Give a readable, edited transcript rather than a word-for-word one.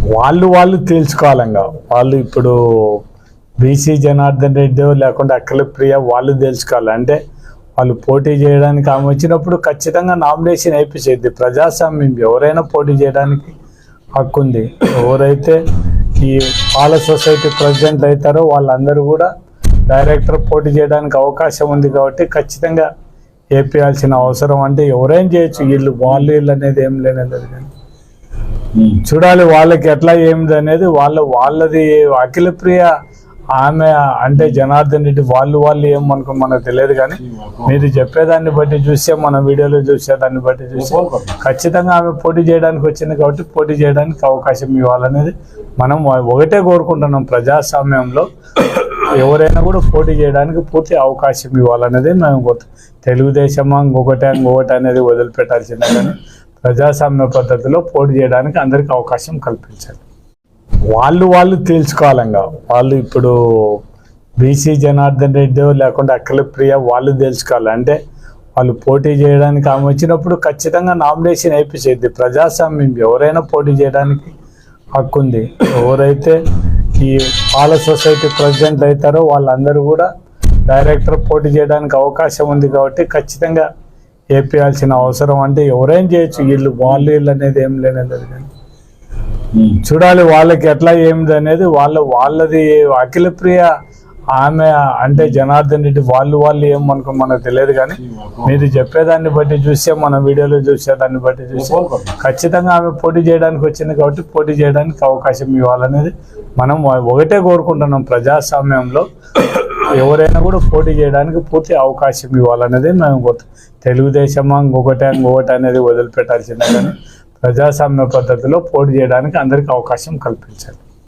వాళ్ళు తెలుసుకోవాలంగా. వాళ్ళు ఇప్పుడు బీసీ జనార్దన్ రెడ్డి లేకుండా అఖిల ప్రియ వాళ్ళు తెలుసుకోవాలి. అంటే వాళ్ళు పోటీ చేయడానికి ఆమె వచ్చినప్పుడు ఖచ్చితంగా నామినేషన్ అయిపోయింది. ప్రజాస్వామ్యం, ఎవరైనా పోటీ చేయడానికి హక్కు ఉంది. ఎవరైతే ఈ పాల సొసైటీ ప్రెసిడెంట్ అవుతారో వాళ్ళందరూ కూడా డైరెక్టర్ పోటీ చేయడానికి అవకాశం ఉంది. కాబట్టి ఖచ్చితంగా వేయాల్సిన అవసరం, అంటే ఎవరైనా చేయొచ్చు. వీళ్ళు అనేది ఏం లేదు కానీ చూడాలి వాళ్ళకి ఎట్లా ఏమిది అనేది. వాళ్ళది అఖిల ప్రియ ఆమె అంటే జనార్దన్ రెడ్డి వాళ్ళు ఏమనుకో మనకు తెలియదు. కానీ మీరు చెప్పేదాన్ని బట్టి చూస్తే, మన వీడియోలో చూసేదాన్ని బట్టి చూస్తే ఖచ్చితంగా ఆమె పోటీ చేయడానికి వచ్చింది. కాబట్టి పోటీ చేయడానికి అవకాశం ఇవ్వాలనేది మనం ఒకటే కోరుకుంటున్నాం. ప్రజాస్వామ్యంలో ఎవరైనా కూడా పోటీ చేయడానికి పూర్తి అవకాశం ఇవ్వాలనేది మేము తెలుగుదేశమా ఇంకొకటి అనేది వదిలిపెట్టాల్సిందే. కానీ ప్రజాస్వామ్య పద్ధతిలో పోటీ చేయడానికి అందరికీ అవకాశం కల్పించాలి. వాళ్ళు తెలుసుకోవాలంగా. వాళ్ళు ఇప్పుడు బీసీ జనార్దన్ రెడ్డి లేకుండా అఖిల ప్రియ వాళ్ళు తెలుసుకోవాలి. అంటే వాళ్ళు పోటీ చేయడానికి ఆమె వచ్చినప్పుడు ఖచ్చితంగా నామినేషన్ అయిపోయింది. ప్రజాస్వామ్యం, ఎవరైనా పోటీ చేయడానికి హక్కు ఉంది. ఎవరైతే ఈ పాల సొసైటీ ప్రెసిడెంట్ అవుతారో వాళ్ళందరూ కూడా డైరెక్టర్ పోటీ చేయడానికి అవకాశం ఉంది. కాబట్టి ఖచ్చితంగా వేయాల్సిన అవసరం, అంటే ఎవరైనా చేయొచ్చు. వీళ్ళు అనేది ఏం లేదు కానీ చూడాలి వాళ్ళకి ఎట్లా ఏమిది అనేది. వాళ్ళది అఖిల ప్రియ ఆమె అంటే జనార్దన్ రెడ్డి వాళ్ళు ఏమనుకో మనకు తెలియదు. కానీ మీరు చెప్పేదాన్ని బట్టి చూస్తే, మన వీడియోలో చూసేదాన్ని బట్టి చూస్తే ఖచ్చితంగా ఆమె పోటీ చేయడానికి వచ్చింది. కాబట్టి పోటీ చేయడానికి అవకాశం ఇవ్వాలనేది మనం ఒకటే కోరుకుంటున్నాం. ప్రజాస్వామ్యంలో ఎవరైనా కూడా పోటీ చేయడానికి పూర్తి అవకాశం ఇవ్వాలనేది మేము తెలుగుదేశమా ఇంకొకటి అనేది వదిలిపెట్టాల్సిందే. కానీ ప్రజాస్వామ్య పద్ధతిలో పోటీ చేయడానికి అందరికీ అవకాశం కల్పించాలి.